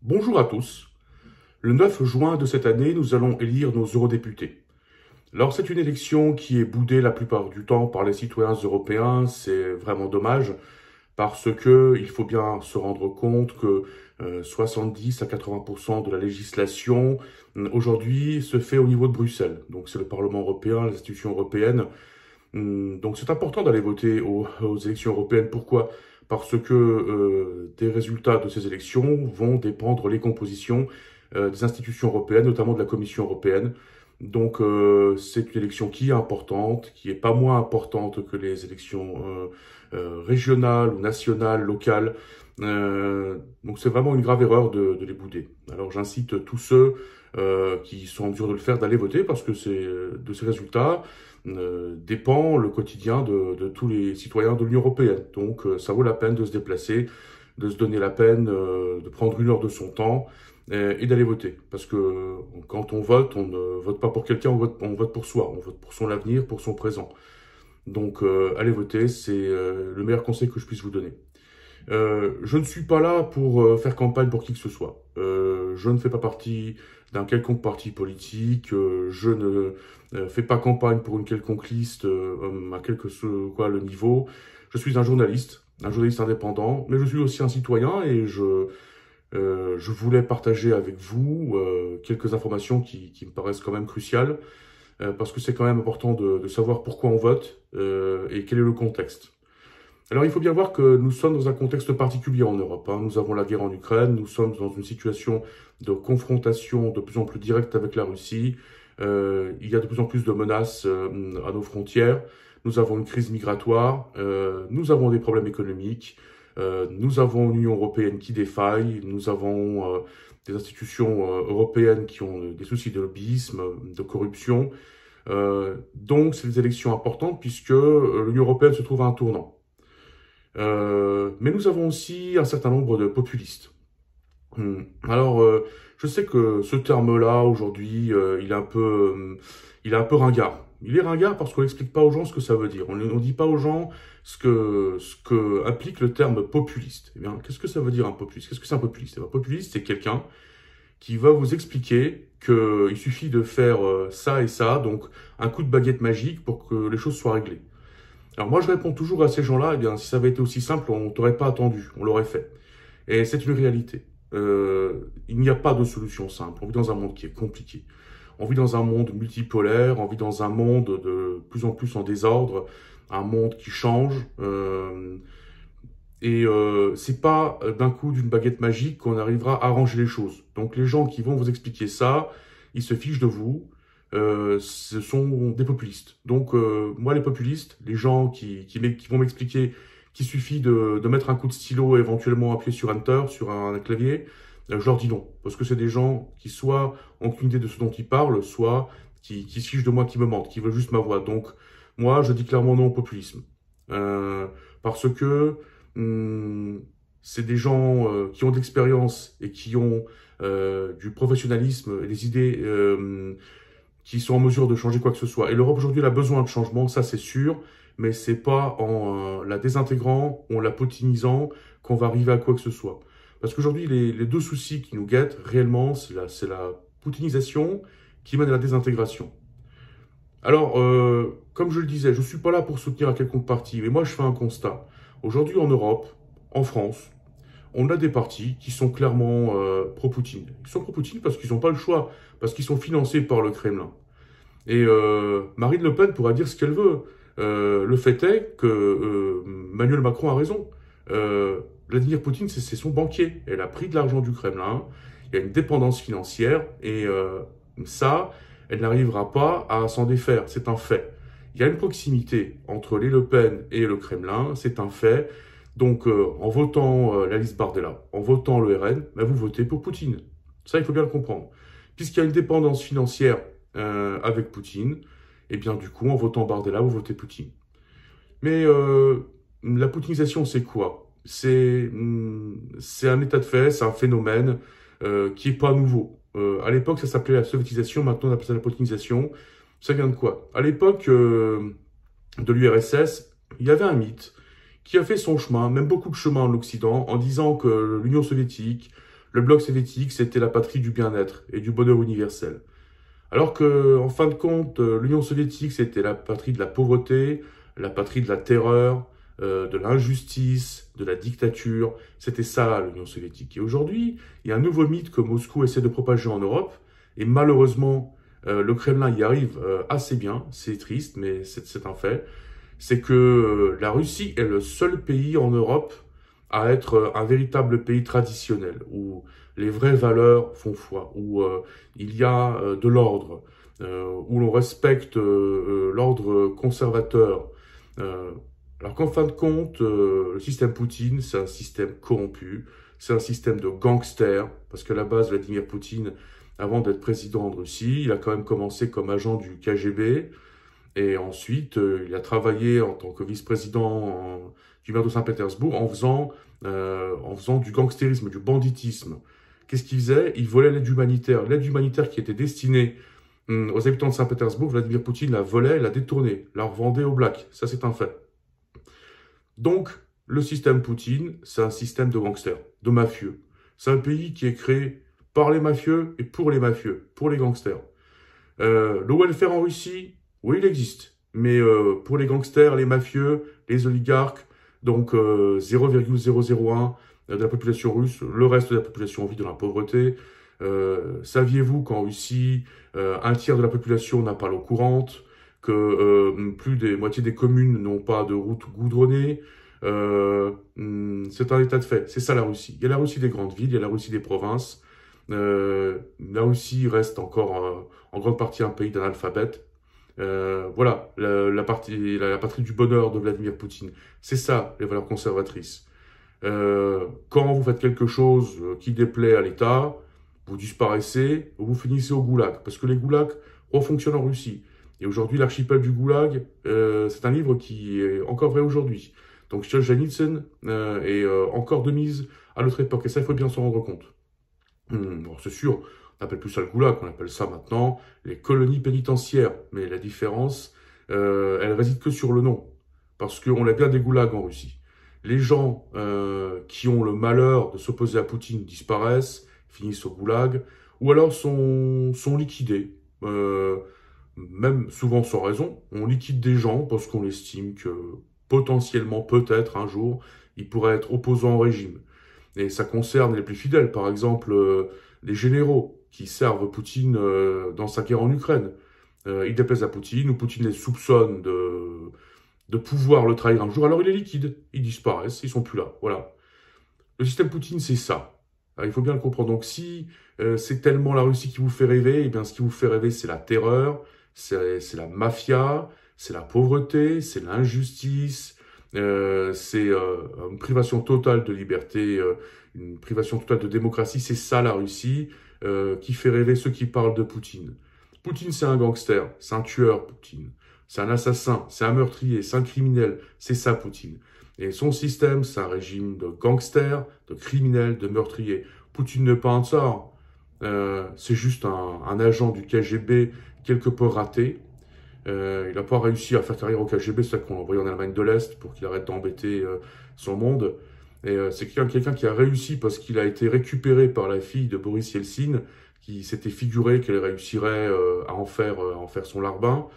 Bonjour à tous. Le 9 juin de cette année, nous allons élire nos eurodéputés. Alors c'est une élection qui est boudée la plupart du temps par les citoyens européens, c'est vraiment dommage parce que il faut bien se rendre compte que 70 à 80% de la législation aujourd'hui se fait au niveau de Bruxelles. Donc c'est le Parlement européen, les institutions européennes. Donc c'est important d'aller voter aux élections européennes. Pourquoi? Parce que des résultats de ces élections vont dépendre les compositions des institutions européennes, notamment de la Commission européenne. Donc c'est une élection qui est importante, qui est pas moins importante que les élections régionales ou nationales, locales. Donc c'est vraiment une grave erreur de les bouder. Alors j'incite tous ceux qui sont en mesure de le faire d'aller voter parce que c'est de ces résultats dépend le quotidien de tous les citoyens de l'Union européenne. Donc ça vaut la peine de se déplacer, de se donner la peine de prendre une heure de son temps et d'aller voter. Parce que quand on ne vote pas pour quelqu'un, on vote pour soi, on vote pour son avenir, pour son présent. Donc allez voter, c'est le meilleur conseil que je puisse vous donner. Je ne suis pas là pour faire campagne pour qui que ce soit. Je ne fais pas partie d'un quelconque parti politique. Je ne fais pas campagne pour une quelconque liste à quel que soit le niveau. Je suis un journaliste indépendant, mais je suis aussi un citoyen et je voulais partager avec vous quelques informations qui me paraissent quand même cruciales parce que c'est quand même important de savoir pourquoi on vote et quel est le contexte. Alors il faut bien voir que nous sommes dans un contexte particulier en Europe. Nous avons la guerre en Ukraine, nous sommes dans une situation de confrontation de plus en plus directe avec la Russie. Il y a de plus en plus de menaces à nos frontières. Nous avons une crise migratoire, nous avons des problèmes économiques, nous avons une Union européenne qui défaille, nous avons des institutions européennes qui ont des soucis de lobbyisme, de corruption. Donc c'est des élections importantes puisque l'Union européenne se trouve à un tournant. Mais nous avons aussi un certain nombre de populistes. Alors, je sais que ce terme-là, aujourd'hui, il est un peu ringard. Il est ringard parce qu'on n'explique pas aux gens ce que ça veut dire. On ne dit pas aux gens ce que implique le terme populiste. Eh bien, qu'est-ce que ça veut dire un populiste? Qu'est-ce que c'est un populiste? Eh bien, un populiste, c'est quelqu'un qui va vous expliquer qu'il suffit de faire ça et ça, donc un coup de baguette magique pour que les choses soient réglées. Alors moi, je réponds toujours à ces gens-là, eh bien, si ça avait été aussi simple, on t'aurait pas attendu, on l'aurait fait. Et c'est une réalité. Il n'y a pas de solution simple. On vit dans un monde qui est compliqué. On vit dans un monde multipolaire, on vit dans un monde de plus en plus en désordre, un monde qui change. C'est pas d'un coup d'une baguette magique qu'on arrivera à arranger les choses. Donc les gens qui vont vous expliquer ça, ils se fichent de vous. Ce sont des populistes. Donc moi les populistes, les gens qui vont m'expliquer qu'il suffit de mettre un coup de stylo et éventuellement appuyer sur Enter, sur un clavier, je leur dis non. Parce que c'est des gens qui soit ont aucune idée de ce dont ils parlent, soit qui se fichent de moi, qui me mentent, qui veulent juste ma voix. Donc moi je dis clairement non au populisme. Parce que c'est des gens qui ont de l'expérience et qui ont du professionnalisme et des idées qui sont en mesure de changer quoi que ce soit. Et l'Europe aujourd'hui elle a besoin de changement, ça c'est sûr, mais c'est pas en la désintégrant, en la potinisant qu'on va arriver à quoi que ce soit. Parce qu'aujourd'hui les deux soucis qui nous guettent réellement, c'est la poutinisation qui mène à la désintégration. Alors, comme je le disais, je ne suis pas là pour soutenir un quelconque parti, mais moi je fais un constat. Aujourd'hui en Europe, en France, on a des partis qui sont clairement pro-Poutine. Ils sont pro-Poutine parce qu'ils n'ont pas le choix, parce qu'ils sont financés par le Kremlin. Et Marine Le Pen pourra dire ce qu'elle veut. Le fait est que Emmanuel Macron a raison. Vladimir Poutine, c'est son banquier. Elle a pris de l'argent du Kremlin. Il y a une dépendance financière et ça, elle n'arrivera pas à s'en défaire. C'est un fait. Il y a une proximité entre les Le Pen et le Kremlin. C'est un fait. Donc, en votant la liste Bardella, en votant le RN, ben, vous votez pour Poutine. Ça, il faut bien le comprendre. Puisqu'il y a une dépendance financière avec Poutine, et bien du coup, en votant Bardella, vous votez Poutine. Mais la poutinisation, c'est quoi? C'est un état de fait, c'est un phénomène qui est pas nouveau. À l'époque, ça s'appelait la soviétisation, maintenant on appelle ça la poutinisation. Ça vient de quoi? À l'époque de l'URSS, il y avait un mythe qui a fait son chemin, même beaucoup de chemin en Occident, en disant que l'Union soviétique, Le bloc soviétique, c'était la patrie du bien-être et du bonheur universel. Alors que, en fin de compte, l'Union soviétique, c'était la patrie de la pauvreté, la patrie de la terreur, de l'injustice, de la dictature. C'était ça, l'Union soviétique. Et aujourd'hui, il y a un nouveau mythe que Moscou essaie de propager en Europe. Et malheureusement, le Kremlin y arrive assez bien. C'est triste, mais c'est un fait. C'est que la Russie est le seul pays en Europe à être un véritable pays traditionnel, où les vraies valeurs font foi, où il y a de l'ordre, où l'on respecte l'ordre conservateur. Euh, alors qu'en fin de compte, le système Poutine, c'est un système corrompu, c'est un système de gangsters, parce qu'à la base, Vladimir Poutine, avant d'être président de Russie, il a quand même commencé comme agent du KGB, et ensuite, il a travaillé en tant que vice-président du maire de Saint-Pétersbourg en faisant du gangstérisme, du banditisme. Qu'est-ce qu'il faisait? Il volait l'aide humanitaire. L'aide humanitaire qui était destinée aux habitants de Saint-Pétersbourg, Vladimir Poutine la volait, la détournait, la revendait aux Blacks. Ça, c'est un fait. Donc, le système Poutine, c'est un système de gangsters, de mafieux. C'est un pays qui est créé par les mafieux et pour les gangsters. Le welfare en Russie, oui, il existe. Mais pour les gangsters, les mafieux, les oligarques, donc 0,001 de la population russe, le reste de la population vit dans la pauvreté. Saviez-vous qu'en Russie, un tiers de la population n'a pas l'eau courante, que plus des moitié des communes n'ont pas de route goudronnée? C'est un état de fait. C'est ça la Russie. Il y a la Russie des grandes villes, il y a la Russie des provinces. La Russie reste encore en grande partie un pays d'analphabètes. Voilà, la patrie du bonheur de Vladimir Poutine. C'est ça, les valeurs conservatrices. Quand vous faites quelque chose qui déplaît à l'État, vous disparaissez, vous finissez au goulag. Parce que les goulags refonctionnent en Russie. Et aujourd'hui, l'archipel du goulag, c'est un livre qui est encore vrai aujourd'hui. Donc Solzhenitsyn est encore de mise à notre époque. Et ça, il faut bien s'en rendre compte. Bon, c'est sûr, on appelle plus ça le goulag, on appelle ça maintenant les colonies pénitentiaires. Mais la différence, elle réside que sur le nom. Parce qu'on a bien des goulags en Russie. Les gens qui ont le malheur de s'opposer à Poutine disparaissent, finissent au goulag, ou alors sont liquidés. Même souvent sans raison, on liquide des gens parce qu'on estime que potentiellement, peut-être, un jour, ils pourraient être opposants au régime. Et ça concerne les plus fidèles, par exemple les généraux qui servent Poutine dans sa guerre en Ukraine. Ils déplaisent à Poutine, ou Poutine les soupçonne de pouvoir le trahir un jour, alors il les liquide, ils disparaissent, ils sont plus là, voilà. Le système Poutine, c'est ça. Alors, il faut bien le comprendre. Donc si c'est tellement la Russie qui vous fait rêver, eh bien ce qui vous fait rêver, c'est la terreur, c'est la mafia, c'est la pauvreté, c'est l'injustice, c'est une privation totale de liberté, une privation totale de démocratie. C'est ça la Russie qui fait rêver ceux qui parlent de Poutine. Poutine, c'est un gangster, c'est un tueur, Poutine. C'est un assassin, c'est un meurtrier, c'est un criminel. C'est ça, Poutine. Et son système, c'est un régime de gangsters, de criminels, de meurtriers. Poutine n'est pas un tsar. C'est juste un agent du KGB quelque peu raté. Il n'a pas réussi à faire carrière au KGB, c'est ça qu'on l'a envoyé en Allemagne de l'Est pour qu'il arrête d'embêter son monde. Et c'est quelqu'un qui a réussi parce qu'il a été récupéré par la fille de Boris Yeltsin, qui s'était figuré qu'elle réussirait à en faire son larbin.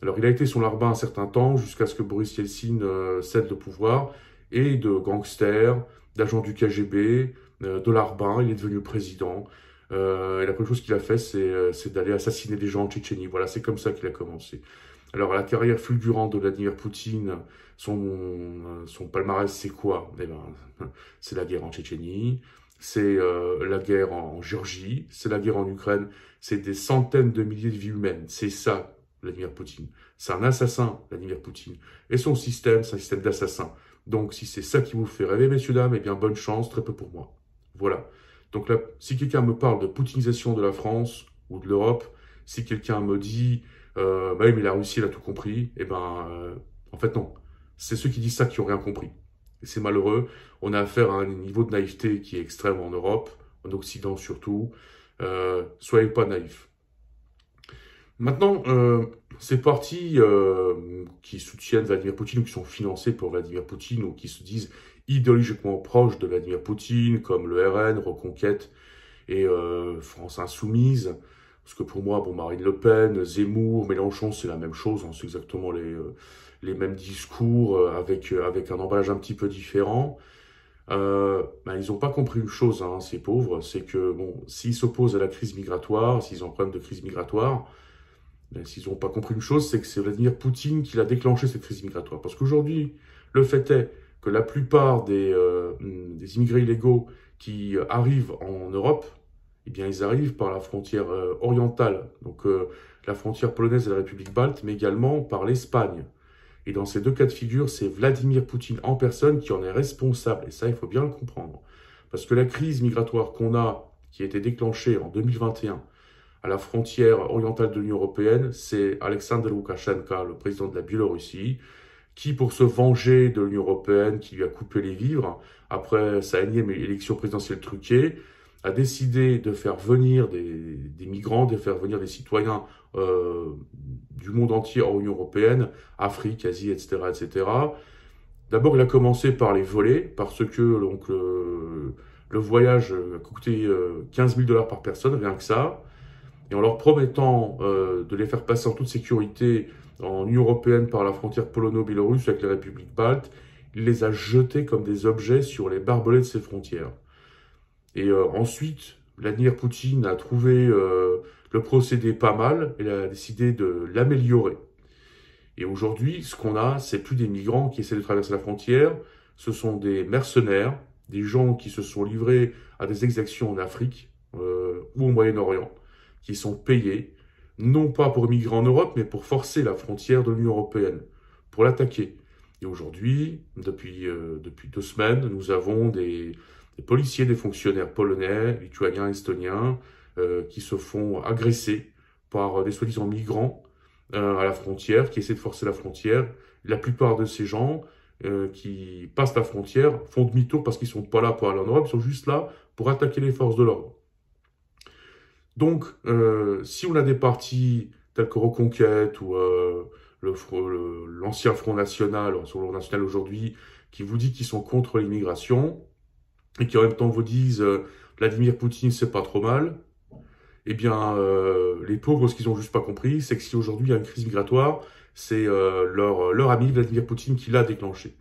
Alors il a été son larbin un certain temps, jusqu'à ce que Boris Yeltsin cède le pouvoir, et de gangster, d'agent du KGB, de larbin, il est devenu président. Et la première chose qu'il a fait, c'est d'aller assassiner des gens en Tchétchénie. Voilà, c'est comme ça qu'il a commencé. Alors, la carrière fulgurante de Vladimir Poutine, son palmarès, c'est quoi? Eh ben, c'est la guerre en Tchétchénie, c'est la guerre en Géorgie, c'est la guerre en Ukraine, c'est des centaines de milliers de vies humaines. C'est ça, Vladimir Poutine. C'est un assassin, Vladimir Poutine. Et son système, c'est un système d'assassin. Donc, si c'est ça qui vous fait rêver, messieurs, dames, eh bien, bonne chance, très peu pour moi. Voilà. Donc là, si quelqu'un me parle de poutinisation de la France ou de l'Europe, si quelqu'un me dit bah oui, mais la Russie, elle a tout compris, eh ben, en fait, non. C'est ceux qui disent ça qui ont rien compris. Et c'est malheureux. On a affaire à un niveau de naïveté qui est extrême en Europe, en Occident surtout. Soyez pas naïfs. Maintenant, ces partis qui soutiennent Vladimir Poutine ou qui sont financés pour Vladimir Poutine ou qui se disent idéologiquement proches de Vladimir Poutine, comme le RN, Reconquête et France Insoumise. Parce que pour moi, bon, Marine Le Pen, Zemmour, Mélenchon, c'est la même chose, hein, c'est exactement les mêmes discours, avec un emballage un petit peu différent. Ils n'ont pas compris une chose, hein, ces pauvres, c'est que bon, s'ils s'opposent à la crise migratoire, s'ils ont un problème de crise migratoire, s'ils n'ont pas compris une chose, c'est que c'est Vladimir Poutine qui l'a déclenché, cette crise migratoire. Parce qu'aujourd'hui, le fait est que la plupart des immigrés illégaux qui arrivent en Europe, eh bien, ils arrivent par la frontière orientale, donc la frontière polonaise et la République balte, mais également par l'Espagne. Et dans ces deux cas de figure, c'est Vladimir Poutine en personne qui en est responsable. Et ça, il faut bien le comprendre. Parce que la crise migratoire qu'on a, qui a été déclenchée en 2021 à la frontière orientale de l'Union européenne, c'est Alexander Loukachenko, le président de la Biélorussie, qui, pour se venger de l'Union européenne, qui lui a coupé les vivres, après sa énième élection présidentielle truquée, a décidé de faire venir des migrants, de faire venir des citoyens du monde entier en Union européenne, Afrique, Asie, etc., etc. D'abord, il a commencé par les voler, parce que donc, le voyage a coûté 15 000 $ par personne, rien que ça. Et en leur promettant de les faire passer en toute sécurité en Union européenne par la frontière polono-biélorusse avec les républiques baltes, il les a jetés comme des objets sur les barbelés de ces frontières. Et ensuite, Vladimir Poutine a trouvé le procédé pas mal et a décidé de l'améliorer. Et aujourd'hui, ce qu'on a, c'est plus des migrants qui essaient de traverser la frontière, ce sont des mercenaires, des gens qui se sont livrés à des exactions en Afrique ou au Moyen-Orient, qui sont payés, non pas pour immigrer en Europe, mais pour forcer la frontière de l'Union européenne, pour l'attaquer. Et aujourd'hui, depuis 2 semaines, nous avons des policiers, des fonctionnaires polonais, lituaniens, estoniens, qui se font agresser par des soi-disant migrants à la frontière, qui essaient de forcer la frontière. La plupart de ces gens qui passent la frontière font demi-tour parce qu'ils ne sont pas là pour aller en Europe, ils sont juste là pour attaquer les forces de l'ordre. Donc, si on a des partis tels que Reconquête ou l'ancien Front National, le Front National aujourd'hui, qui vous dit qu'ils sont contre l'immigration, et qui en même temps vous disent Vladimir Poutine, c'est pas trop mal, eh bien, les pauvres, ce qu'ils ont juste pas compris, c'est que si aujourd'hui il y a une crise migratoire, c'est leur ami Vladimir Poutine qui l'a déclenché.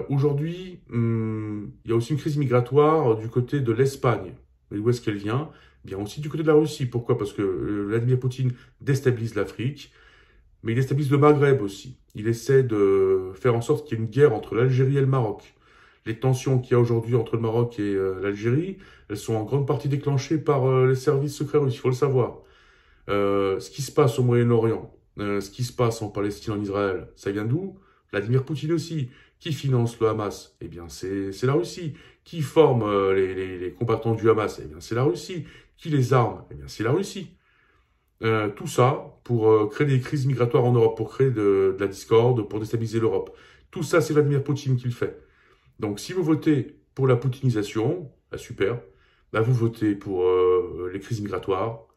Aujourd'hui, il y a aussi une crise migratoire du côté de l'Espagne. Et où est-ce qu'elle vient? Eh bien aussi du côté de la Russie. Pourquoi? Parce que Vladimir Poutine déstabilise l'Afrique, mais il déstabilise le Maghreb aussi. Il essaie de faire en sorte qu'il y ait une guerre entre l'Algérie et le Maroc. Les tensions qu'il y a aujourd'hui entre le Maroc et l'Algérie, elles sont en grande partie déclenchées par les services secrets russes, il faut le savoir. Ce qui se passe au Moyen-Orient, ce qui se passe en Palestine, en Israël, ça vient d'où? Vladimir Poutine aussi. Qui finance le Hamas? Eh bien, c'est la Russie. Qui forme les combattants du Hamas? Eh bien, c'est la Russie. Qui les arme? Eh bien, c'est la Russie. Tout ça pour créer des crises migratoires en Europe, pour créer de la discorde, pour déstabiliser l'Europe. Tout ça, c'est Vladimir Poutine qui le fait. Donc, si vous votez pour la poutinisation, super, vous votez pour les crises migratoires,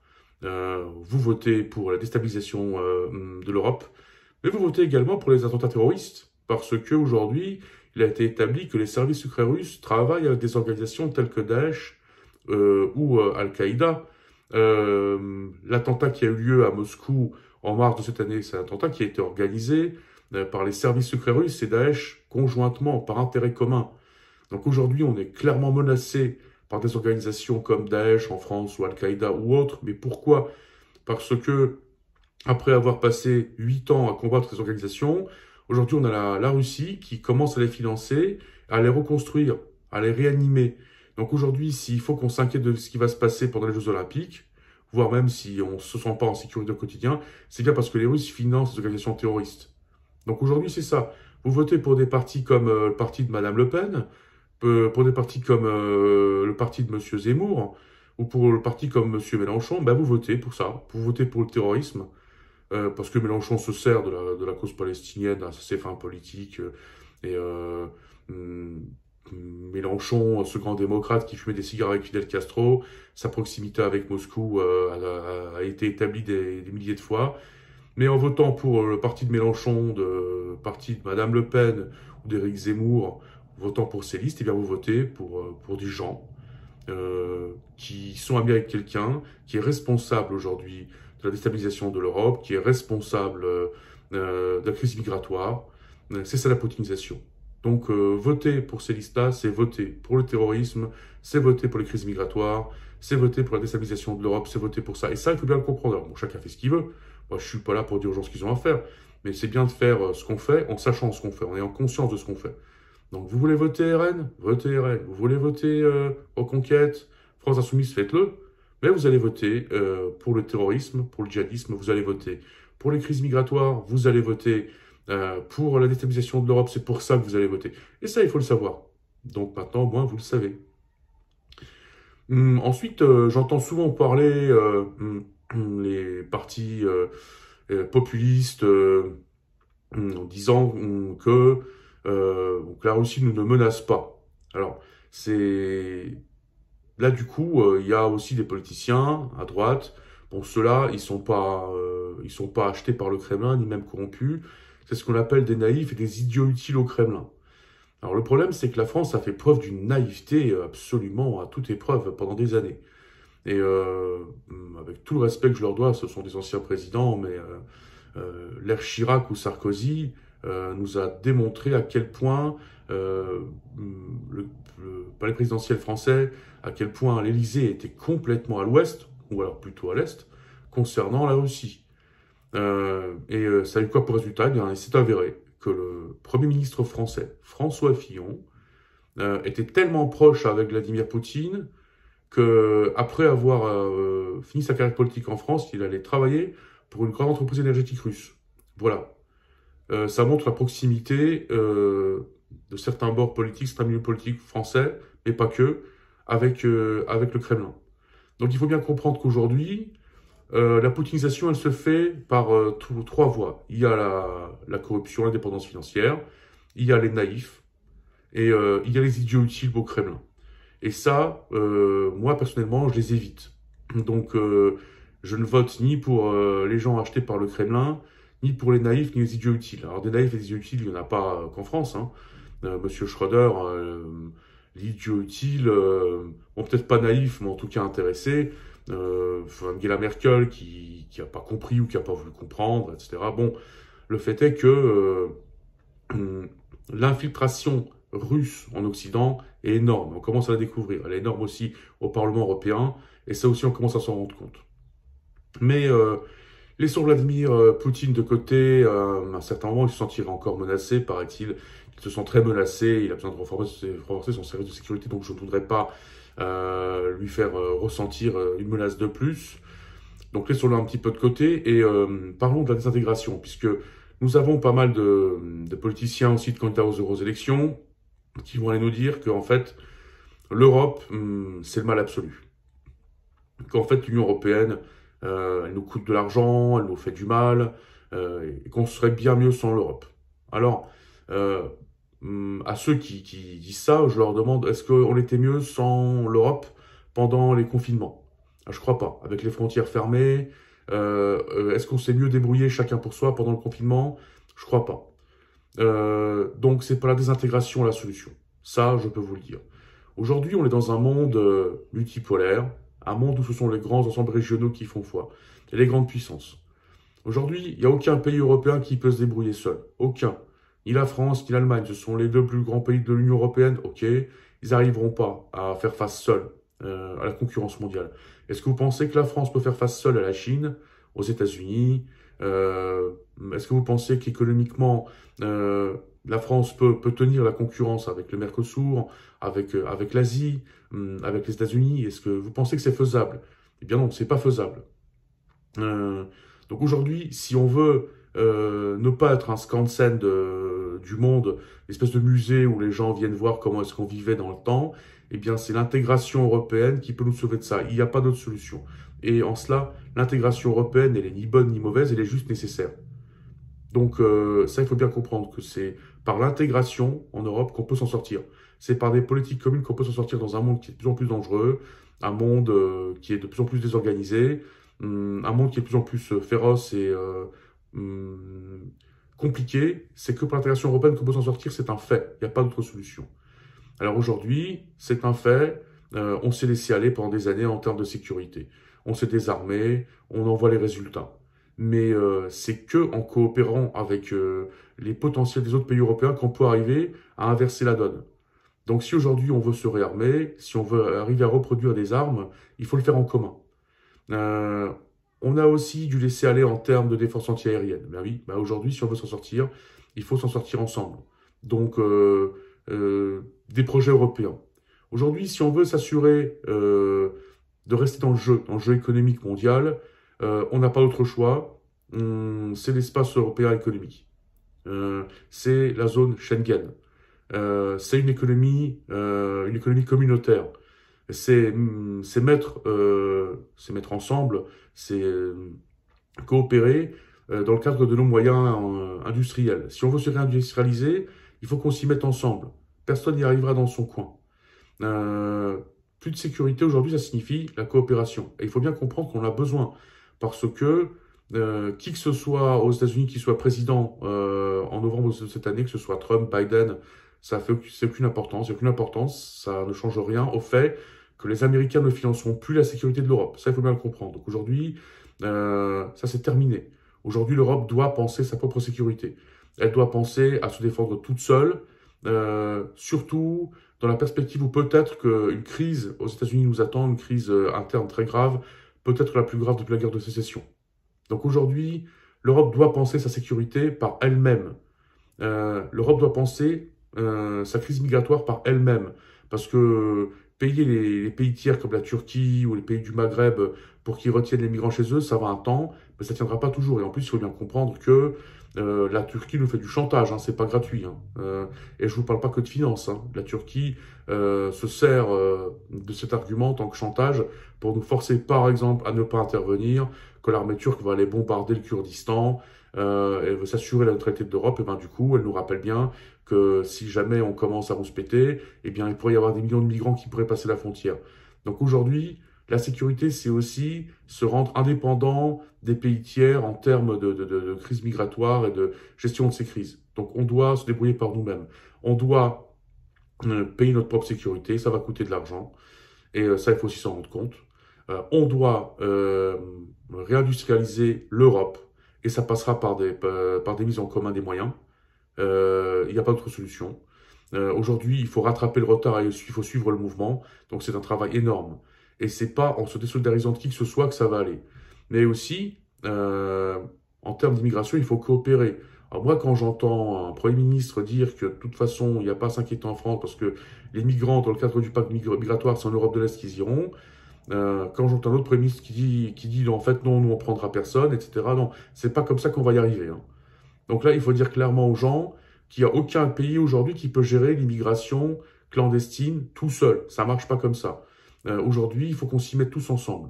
vous votez pour la déstabilisation de l'Europe, mais vous votez également pour les attentats terroristes, parce qu'aujourd'hui, il a été établi que les services secrets russes travaillent avec des organisations telles que Daesh ou Al-Qaïda. L'attentat qui a eu lieu à Moscou en mars de cette année, c'est un attentat qui a été organisé par les services secrets russes et Daesh conjointement, par intérêt commun. Donc aujourd'hui, on est clairement menacé par des organisations comme Daesh en France ou Al-Qaïda ou autres. Mais pourquoi? Parce que, après avoir passé 8 ans à combattre ces organisations, aujourd'hui, on a la Russie qui commence à les financer, à les reconstruire, à les réanimer. Donc aujourd'hui, s'il faut qu'on s'inquiète de ce qui va se passer pendant les Jeux Olympiques, voire même si on ne se sent pas en sécurité au quotidien, c'est bien parce que les Russes financent ces organisations terroristes. Donc aujourd'hui, c'est ça. Vous votez pour des partis comme le parti de Madame Le Pen, pour des partis comme le parti de Monsieur Zemmour, ou pour le parti comme Monsieur Mélenchon, vous votez pour ça. Vous votez pour le terrorisme, parce que Mélenchon se sert de la cause palestinienne à ses fins politiques, et Mélenchon, ce grand démocrate qui fumait des cigares avec Fidel Castro, sa proximité avec Moscou a été établie des milliers de fois. Mais en votant pour le parti de Mélenchon, le parti de Madame Le Pen ou d'Éric Zemmour votant pour ces listes, eh bien vous votez pour des gens qui sont amis avec quelqu'un qui est responsable aujourd'hui de la déstabilisation de l'Europe, qui est responsable de la crise migratoire. C'est ça la poutinisation. Donc voter pour ces listes-là, c'est voter pour le terrorisme, c'est voter pour les crises migratoires, c'est voter pour la déstabilisation de l'Europe, c'est voter pour ça. Et ça, il faut bien le comprendre. Alors, bon, chacun fait ce qu'il veut. Moi, je suis pas là pour dire aux gens ce qu'ils ont à faire. Mais c'est bien de faire ce qu'on fait en sachant ce qu'on fait, en ayant conscience de ce qu'on fait. Donc, vous voulez voter RN? Votez RN. Vous voulez voter Reconquête, France Insoumise, faites-le. Mais vous allez voter pour le terrorisme, pour le djihadisme, vous allez voter pour les crises migratoires, vous allez voter pour la déstabilisation de l'Europe, c'est pour ça que vous allez voter. Et ça, il faut le savoir. Donc maintenant, au moins, vous le savez. Ensuite, j'entends souvent parler les partis populistes en disant que la Russie ne menace pas. Alors, c'est... Là, du coup, il y a aussi des politiciens à droite. Bon, ceux-là, ils sont pas achetés par le Kremlin, ni même corrompus. C'est ce qu'on appelle des naïfs et des idiots utiles au Kremlin. Alors le problème, c'est que la France a fait preuve d'une naïveté absolument à toute épreuve pendant des années. Et avec tout le respect que je leur dois, ce sont des anciens présidents, mais l'ère Chirac ou Sarkozy nous a démontré à quel point le palais présidentiel français, à quel point l'Élysée était complètement à l'ouest, ou alors plutôt à l'est, concernant la Russie. Ça a eu quoi pour résultat? Eh bien, il s'est avéré que le Premier ministre français, François Fillon, était tellement proche avec Vladimir Poutine que, après avoir fini sa carrière politique en France, il allait travailler pour une grande entreprise énergétique russe. Voilà. Ça montre la proximité de certains bords politiques, certains milieux politiques français, mais pas que, avec le Kremlin. Donc il faut bien comprendre qu'aujourd'hui, la poutinisation, elle se fait par trois voies. Il y a la corruption, l'indépendance financière, il y a les naïfs, et il y a les idiots utiles au Kremlin. Et ça, moi, personnellement, je les évite. Donc, je ne vote ni pour les gens achetés par le Kremlin, ni pour les naïfs, ni les idiots utiles. Alors, des naïfs et des idiots utiles, il n'y en a pas qu'en France. Hein. Monsieur Schröder, l'idiot utile, bon, peut-être pas naïf, mais en tout cas intéressé. Angela Merkel qui n'a pas compris ou qui n'a pas voulu comprendre, etc. Bon, le fait est que l'infiltration russe en Occident est énorme. On commence à la découvrir. Elle est énorme aussi au Parlement européen. Et ça aussi, on commence à s'en rendre compte. Mais laissons Vladimir Poutine de côté. À un certain moment, il se sentira encore menacé, paraît-il. Il se sent très menacé. Il a besoin de renforcer son service de sécurité. Donc, je ne voudrais pas lui faire ressentir une menace de plus. Donc laissons-le un petit peu de côté et parlons de la désintégration, puisque nous avons pas mal de politiciens aussi de candidats aux élections qui vont aller nous dire qu'en fait, l'Europe, c'est le mal absolu. Qu'en fait, l'Union européenne, elle nous coûte de l'argent, elle nous fait du mal, et qu'on serait bien mieux sans l'Europe. Alors, à ceux qui disent ça, je leur demande, est-ce qu'on était mieux sans l'Europe pendant les confinements? Je crois pas. Avec les frontières fermées, est-ce qu'on s'est mieux débrouillé chacun pour soi pendant le confinement? Je crois pas. Donc c'est pas la désintégration la solution. Ça, je peux vous le dire. Aujourd'hui, on est dans un monde multipolaire, un monde où ce sont les grands ensembles régionaux qui font foi, et les grandes puissances. Aujourd'hui, il n'y a aucun pays européen qui peut se débrouiller seul. Aucun. Ni la France, ni l'Allemagne. Ce sont les deux plus grands pays de l'Union européenne. Ok, ils n'arriveront pas à faire face seuls à la concurrence mondiale. Est-ce que vous pensez que la France peut faire face seule à la Chine, aux États-Unis? Est-ce que vous pensez qu'économiquement, la France peut tenir la concurrence avec le Mercosur, avec l'Asie, avec les États-Unis? Est-ce que vous pensez que c'est faisable? Eh bien non, c'est pas faisable. Donc aujourd'hui, si on veut ne pas être un Skansen du monde, une espèce de musée où les gens viennent voir comment est-ce qu'on vivait dans le temps, eh bien c'est l'intégration européenne qui peut nous sauver de ça. Il n'y a pas d'autre solution. Et en cela, l'intégration européenne, elle est ni bonne ni mauvaise, elle est juste nécessaire. Donc ça, il faut bien comprendre que c'est par l'intégration en Europe qu'on peut s'en sortir. C'est par des politiques communes qu'on peut s'en sortir dans un monde qui est de plus en plus dangereux, un monde qui est de plus en plus désorganisé, un monde qui est de plus en plus féroce et compliqué. C'est que par l'intégration européenne qu'on peut s'en sortir, c'est un fait. Il n'y a pas d'autre solution. Alors aujourd'hui, c'est un fait, on s'est laissé aller pendant des années en termes de sécurité. On s'est désarmé, on en voit les résultats. Mais c'est que en coopérant avec les potentiels des autres pays européens qu'on peut arriver à inverser la donne. Donc si aujourd'hui on veut se réarmer, si on veut arriver à reproduire des armes, il faut le faire en commun. Euh, on a aussi dû laisser aller en termes de défense antiaérienne. Ben oui, ben aujourd'hui, si on veut s'en sortir, il faut s'en sortir ensemble. Donc, des projets européens. Aujourd'hui, si on veut s'assurer de rester dans le jeu économique mondial, on n'a pas d'autre choix. C'est l'espace européen économique. C'est la zone Schengen. C'est une économie communautaire. C'est mettre ensemble, c'est coopérer dans le cadre de nos moyens industriels. Si on veut se réindustrialiser, il faut qu'on s'y mette ensemble. Personne n'y arrivera dans son coin. Euh, Plus de sécurité aujourd'hui, ça signifie la coopération. Et il faut bien comprendre qu'on a besoin parce que qui que ce soit aux États-Unis, qui soit président en novembre de cette année, que ce soit Trump, Biden, c'est aucune importance. Il n'y a aucune importance. Ça ne change rien au fait que les Américains ne financeront plus la sécurité de l'Europe. Ça, il faut bien le comprendre. Donc aujourd'hui, ça c'est terminé. Aujourd'hui, l'Europe doit penser sa propre sécurité. Elle doit penser à se défendre toute seule, surtout dans la perspective où peut-être qu'une crise aux États-Unis nous attend, une crise interne très grave, peut-être la plus grave depuis la guerre de sécession. Donc aujourd'hui, l'Europe doit penser sa sécurité par elle-même. L'Europe doit penser sa crise migratoire par elle-même. Parce que payer les pays tiers comme la Turquie ou les pays du Maghreb pour qu'ils retiennent les migrants chez eux, ça va un temps, mais ça ne tiendra pas toujours. Et en plus, il faut bien comprendre que la Turquie nous fait du chantage, hein, c'est pas gratuit. Hein. Et je vous parle pas que de finances. Hein. La Turquie se sert de cet argument en tant que chantage pour nous forcer, par exemple, à ne pas intervenir, que l'armée turque va aller bombarder le Kurdistan, elle veut s'assurer la neutralité de l'Europe, et ben du coup, elle nous rappelle bien que si jamais on commence à rouspéter, eh bien, il pourrait y avoir des millions de migrants qui pourraient passer la frontière. Donc aujourd'hui, la sécurité, c'est aussi se rendre indépendant des pays tiers en termes de crise migratoire et de gestion de ces crises. Donc on doit se débrouiller par nous-mêmes. On doit payer notre propre sécurité, ça va coûter de l'argent, et ça, il faut aussi s'en rendre compte. On doit réindustrialiser l'Europe, et ça passera par des mises en commun des moyens. Il n'y a pas d'autre solution. Aujourd'hui, il faut rattraper le retard et il faut suivre le mouvement. Donc c'est un travail énorme. Et c'est pas en se désolidarisant de qui que ce soit que ça va aller. Mais aussi, en termes d'immigration, il faut coopérer. Alors moi, quand j'entends un Premier ministre dire que de toute façon, il n'y a pas à s'inquiéter en France parce que les migrants, dans le cadre du pacte migratoire, c'est en Europe de l'Est qu'ils iront. Quand j'entends un autre Premier ministre qui dit en fait non, nous on prendra personne, etc. Non, c'est pas comme ça qu'on va y arriver. Hein. Donc là, il faut dire clairement aux gens qu'il n'y a aucun pays aujourd'hui qui peut gérer l'immigration clandestine tout seul. Ça marche pas comme ça. Aujourd'hui, il faut qu'on s'y mette tous ensemble.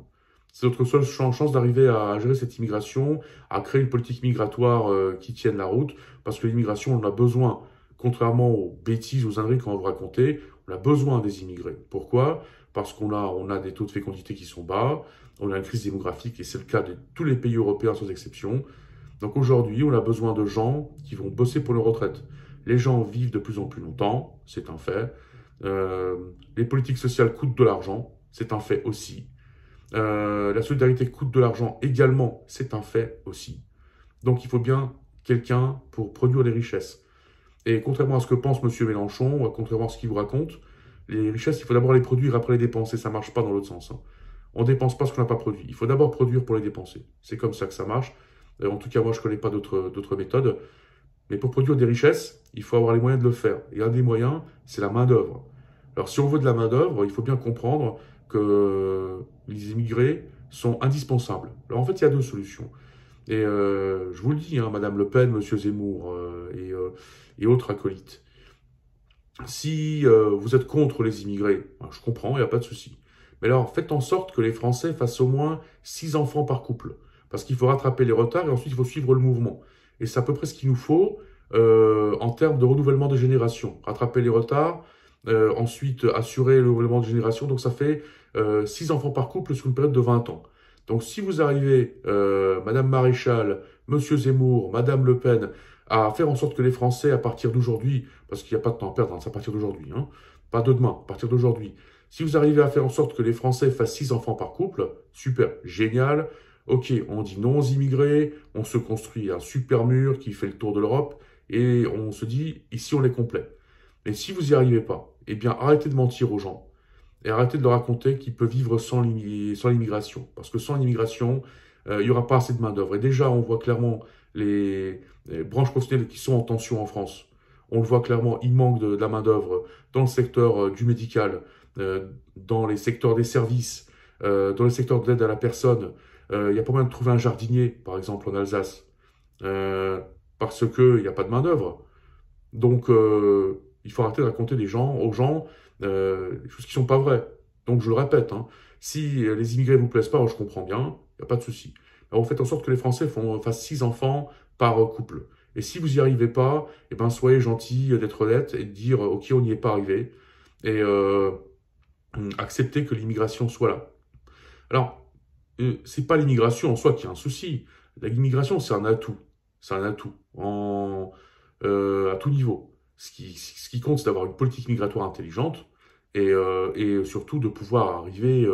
C'est notre seule chance d'arriver à gérer cette immigration, à créer une politique migratoire qui tienne la route, parce que l'immigration, on en a besoin. Contrairement aux bêtises, aux âneries qu'on va vous raconter, on a besoin des immigrés. Pourquoi? Parce on a des taux de fécondité qui sont bas, on a une crise démographique, et c'est le cas de tous les pays européens sans exception. Donc aujourd'hui, on a besoin de gens qui vont bosser pour leur retraite. Les gens vivent de plus en plus longtemps, c'est un fait. Les politiques sociales coûtent de l'argent, c'est un fait aussi. La solidarité coûte de l'argent également, c'est un fait aussi. Donc il faut bien quelqu'un pour produire des richesses. Et contrairement à ce que pense M. Mélenchon, contrairement à ce qu'il vous raconte, les richesses, il faut d'abord les produire, après les dépenser. Ça ne marche pas dans l'autre sens. Hein. On ne dépense pas ce qu'on n'a pas produit. Il faut d'abord produire pour les dépenser. C'est comme ça que ça marche. En tout cas, moi, je ne connais pas d'autres méthodes. Mais pour produire des richesses, il faut avoir les moyens de le faire. Et un des moyens, c'est la main-d'œuvre. Alors, si on veut de la main-d'œuvre, il faut bien comprendre que les immigrés sont indispensables. Alors, en fait, il y a deux solutions. Et je vous le dis, hein, Madame Le Pen, Monsieur Zemmour et autres acolytes. Si vous êtes contre les immigrés, je comprends, il n'y a pas de souci. Mais alors, faites en sorte que les Français fassent au moins 6 enfants par couple. Parce qu'il faut rattraper les retards et ensuite il faut suivre le mouvement. Et c'est à peu près ce qu'il nous faut en termes de renouvellement des générations. Rattraper les retards, ensuite assurer le renouvellement des générations. Donc ça fait 6 enfants par couple sur une période de 20 ans. Donc si vous arrivez, Madame Maréchal, Monsieur Zemmour, Madame Le Pen, à faire en sorte que les Français, à partir d'aujourd'hui, parce qu'il n'y a pas de temps à perdre, hein, c'est à partir d'aujourd'hui, hein, pas de demain, à partir d'aujourd'hui. Si vous arrivez à faire en sorte que les Français fassent 6 enfants par couple, super, génial. Ok, on dit non aux immigrés, on se construit un super mur qui fait le tour de l'Europe, et on se dit, ici on est complet. Mais si vous n'y arrivez pas, eh bien arrêtez de mentir aux gens, et arrêtez de leur raconter qu'ils peuvent vivre sans l'immigration. Parce que sans l'immigration, il n'y aura pas assez de main-d'œuvre. Et déjà, on voit clairement les branches professionnelles qui sont en tension en France. On le voit clairement, il manque de la main-d'œuvre dans le secteur du médical, dans les secteurs des services, dans les secteurs de l'aide à la personne. Il n'y a pas moyen de trouver un jardinier, par exemple, en Alsace, euh, parce qu'il n'y a pas de main-d'œuvre. Donc, il faut arrêter de raconter aux gens des choses qui sont pas vraies. Donc, je le répète, hein, si les immigrés vous plaisent pas, je comprends bien, il n'y a pas de souci. Alors, vous faites en sorte que les Français fassent 6 enfants par couple. Et si vous n'y arrivez pas, eh ben, soyez gentil d'être honnête et de dire, OK, on n'y est pas arrivé. Et accepter que l'immigration soit là. Alors, c'est pas l'immigration en soi qui a un souci. L'immigration, c'est un atout. C'est un atout à tout niveau. Ce qui compte, c'est d'avoir une politique migratoire intelligente et surtout de pouvoir arriver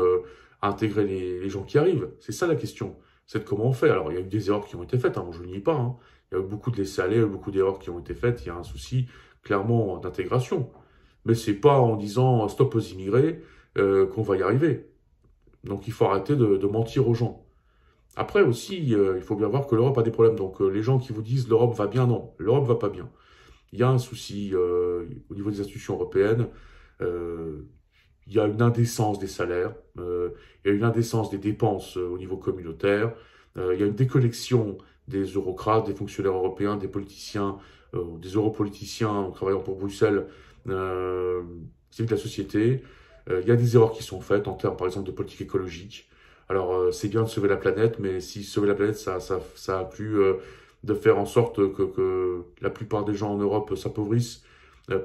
à intégrer les gens qui arrivent. C'est ça la question. C'est de comment on fait. Alors, il y a eu des erreurs qui ont été faites, hein, moi, je ne nie pas. Hein. Il y a eu beaucoup de laisser-aller, beaucoup d'erreurs qui ont été faites. Il y a un souci clairement d'intégration. Mais c'est pas en disant stop aux immigrés qu'on va y arriver. Donc il faut arrêter de mentir aux gens. Après aussi, il faut bien voir que l'Europe a des problèmes. Donc les gens qui vous disent l'Europe va bien, non, l'Europe va pas bien. Il y a un souci au niveau des institutions européennes. Euh, il y a une indécence des salaires. Il y a une indécence des dépenses au niveau communautaire. Il y a une déconnexion des eurocrates, des fonctionnaires européens, des politiciens, des europoliticiens travaillant pour Bruxelles, vis-à-vis de la société. Il y a des erreurs qui sont faites en termes, par exemple, de politique écologique. Alors, c'est bien de sauver la planète, mais si sauver la planète, ça inclut de faire en sorte que la plupart des gens en Europe s'appauvrissent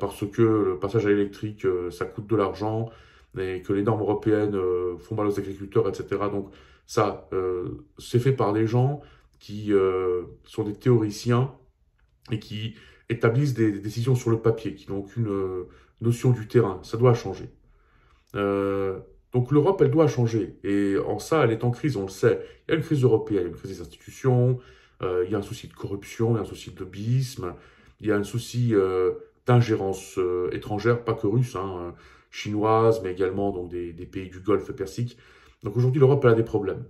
parce que le passage à l'électrique, ça coûte de l'argent et que les normes européennes font mal aux agriculteurs, etc. Donc, ça, c'est fait par des gens qui sont des théoriciens et qui établissent des décisions sur le papier, qui n'ont aucune notion du terrain. Ça doit changer. Euh, donc l'Europe, elle doit changer. Et en ça, elle est en crise, on le sait. Il y a une crise européenne, il y a une crise des institutions, il y a un souci de corruption, il y a un souci de lobbyisme, il y a un souci d'ingérence étrangère, pas que russe, hein, chinoise, mais également donc, des pays du Golfe Persique. Donc aujourd'hui, l'Europe, elle a des problèmes.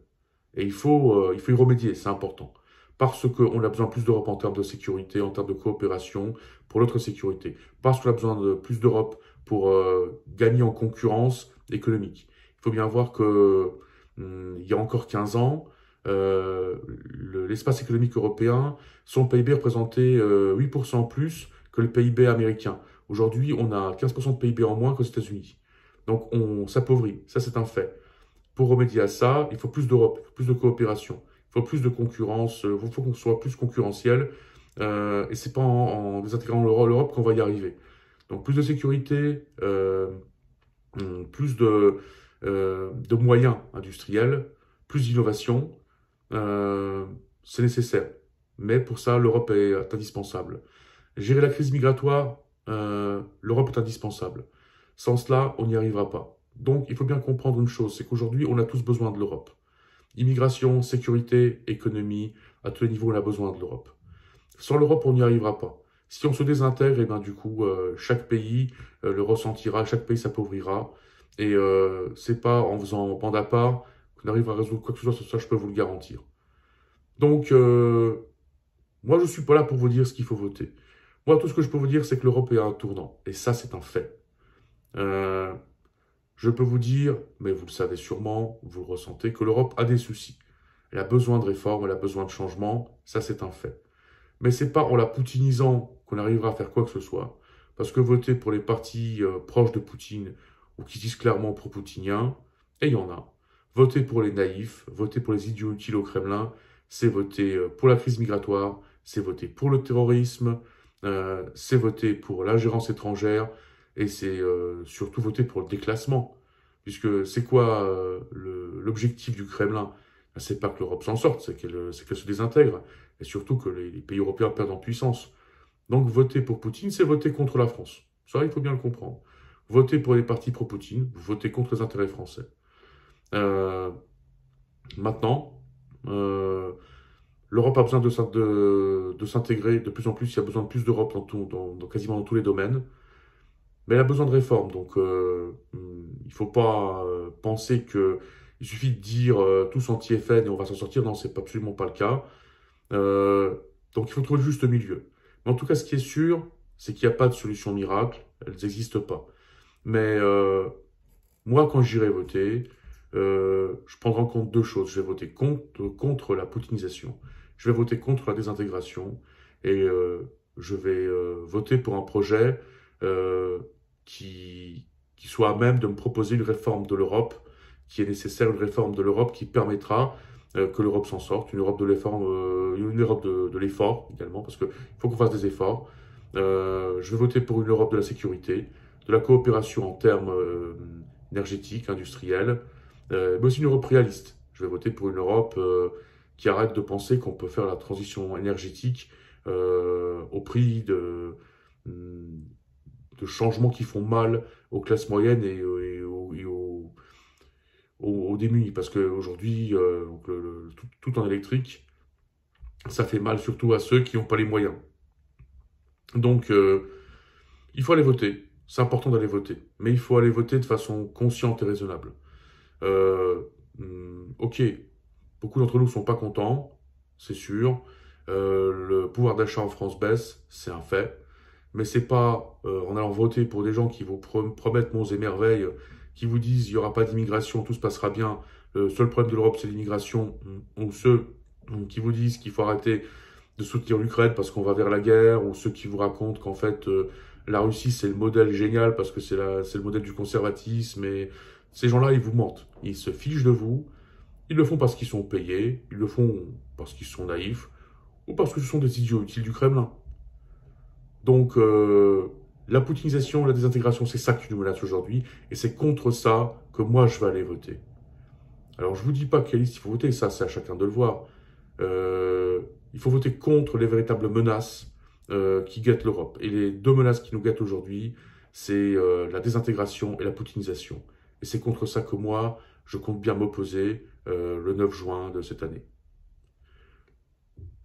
Et il faut y remédier, c'est important. Parce qu'on a besoin de plus d'Europe en termes de sécurité, en termes de coopération, pour notre sécurité. Parce qu'on a besoin de plus d'Europe pour gagner en concurrence économique. Il faut bien voir que il y a encore 15 ans, l'espace économique européen, son PIB représentait 8% plus que le PIB américain. Aujourd'hui, on a 15% de PIB en moins qu'aux États-Unis. Donc on s'appauvrit, ça c'est un fait. Pour remédier à ça, il faut plus d'Europe, plus de coopération, il faut plus de concurrence, il faut qu'on soit plus concurrentiel. Et c'est pas en désintégrant l'Europe qu'on va y arriver. Donc plus de sécurité, plus de moyens industriels, plus d'innovation, c'est nécessaire. Mais pour ça, l'Europe est indispensable. Gérer la crise migratoire, l'Europe est indispensable. Sans cela, on n'y arrivera pas. Donc, il faut bien comprendre une chose, c'est qu'aujourd'hui, on a tous besoin de l'Europe. Immigration, sécurité, économie, à tous les niveaux, on a besoin de l'Europe. Sans l'Europe, on n'y arrivera pas. Si on se désintègre, et ben du coup, chaque pays le ressentira, chaque pays s'appauvrira. Et c'est pas en faisant bande à part qu'on arrive à résoudre quoi que ce soit, ça je peux vous le garantir. Donc, moi, je suis pas là pour vous dire ce qu'il faut voter. Moi, tout ce que je peux vous dire, c'est que l'Europe est à un tournant. Et ça, c'est un fait. Euh, je peux vous dire, mais vous le savez sûrement, vous le ressentez, que l'Europe a des soucis. Elle a besoin de réformes, elle a besoin de changements. Ça, c'est un fait. Mais c'est pas en la poutinisant qu'on arrivera à faire quoi que ce soit. Parce que voter pour les partis proches de Poutine ou qui disent clairement pro-poutiniens, et il y en a. Voter pour les naïfs, voter pour les idiots utiles au Kremlin, c'est voter pour la crise migratoire, c'est voter pour le terrorisme, c'est voter pour l'ingérence étrangère et c'est surtout voter pour le déclassement. Puisque c'est quoi l'objectif du Kremlin? Ben, c'est pas que l'Europe s'en sorte, c'est qu'elle se désintègre et surtout que les pays européens perdent en puissance. Donc voter pour Poutine, c'est voter contre la France. Ça, il faut bien le comprendre. votez pour les partis pro-Poutine, votez contre les intérêts français. Maintenant, l'Europe a besoin de s'intégrer de plus en plus, il y a besoin de plus d'Europe dans quasiment dans tous les domaines, mais elle a besoin de réformes, donc il ne faut pas penser qu'il suffit de dire tous anti-FN et on va s'en sortir, non, c'est absolument pas le cas. Donc il faut trouver le juste milieu. Mais en tout cas, ce qui est sûr, c'est qu'il n'y a pas de solution miracle, elles n'existent pas. Mais moi, quand j'irai voter, je prendrai en compte deux choses. Je vais voter contre la poutinisation, je vais voter contre la désintégration, et je vais voter pour un projet qui soit à même de me proposer une réforme de l'Europe qui est nécessaire, une réforme de l'Europe qui permettra que l'Europe s'en sorte, une Europe de l'effort également, parce qu'il faut qu'on fasse des efforts. Je vais voter pour une Europe de la sécurité, de la coopération en termes énergétiques, industriels, mais aussi une Europe réaliste. Je vais voter pour une Europe qui arrête de penser qu'on peut faire la transition énergétique au prix de changements qui font mal aux classes moyennes et aux démunis. Parce qu'aujourd'hui, tout en électrique, ça fait mal surtout à ceux qui n'ont pas les moyens. Donc, il faut aller voter. C'est important d'aller voter. Mais il faut aller voter de façon consciente et raisonnable. Ok, beaucoup d'entre nous ne sont pas contents, c'est sûr. Le pouvoir d'achat en France baisse, c'est un fait. Mais c'est pas en allant voter pour des gens qui vous promettent monts et merveilles, qui vous disent il n'y aura pas d'immigration, tout se passera bien. Le seul problème de l'Europe, c'est l'immigration. Ou ceux qui vous disent qu'il faut arrêter de soutenir l'Ukraine parce qu'on va vers la guerre, ou ceux qui vous racontent qu'en fait la Russie c'est le modèle génial parce que c'est le modèle du conservatisme. Et ces gens-là, ils vous mentent. Ils se fichent de vous. Ils le font parce qu'ils sont payés. Ils le font parce qu'ils sont naïfs. Ou parce que ce sont des idiots utiles du Kremlin. Donc, la poutinisation, la désintégration, c'est ça qui nous menace aujourd'hui. Et c'est contre ça que moi, je vais aller voter. Alors, je ne vous dis pas quelle liste il faut voter. Ça, c'est à chacun de le voir. Il faut voter contre les véritables menaces qui guettent l'Europe. Et les deux menaces qui nous guettent aujourd'hui, c'est la désintégration et la poutinisation. Et c'est contre ça que moi, je compte bien m'opposer le 9 juin de cette année.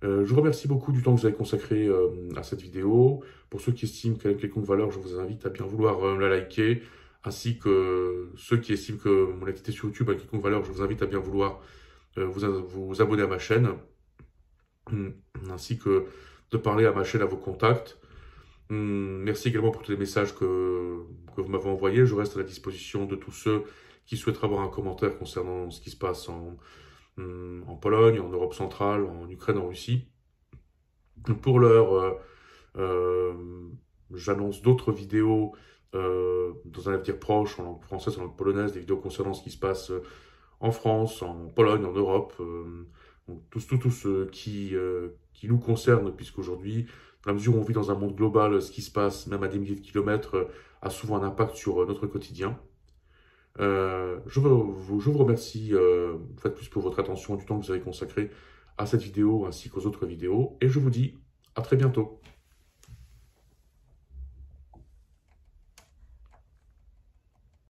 Je vous remercie beaucoup du temps que vous avez consacré à cette vidéo. Pour ceux qui estiment qu'elle a une quelconque valeur, je vous invite à bien vouloir la liker, ainsi que ceux qui estiment que mon activité sur YouTube a une quelconque valeur, je vous invite à bien vouloir vous abonner à ma chaîne, ainsi que de parler à ma chaîne à vos contacts. Merci également pour tous les messages que vous m'avez envoyés. Je reste à la disposition de tous ceux qui souhaiteraient avoir un commentaire concernant ce qui se passe en Pologne, en Europe centrale, en Ukraine, en Russie. Pour l'heure, j'annonce d'autres vidéos dans un avenir proche, en langue française, en langue polonaise, des vidéos concernant ce qui se passe en France, en Pologne, en Europe, donc tout ce qui nous concerne, puisqu'aujourd'hui, dans la mesure où on vit dans un monde global, ce qui se passe, même à des milliers de kilomètres, a souvent un impact sur notre quotidien. Je vous remercie une fois de plus pour votre attention et du temps que vous avez consacré à cette vidéo ainsi qu'aux autres vidéos. Et je vous dis à très bientôt.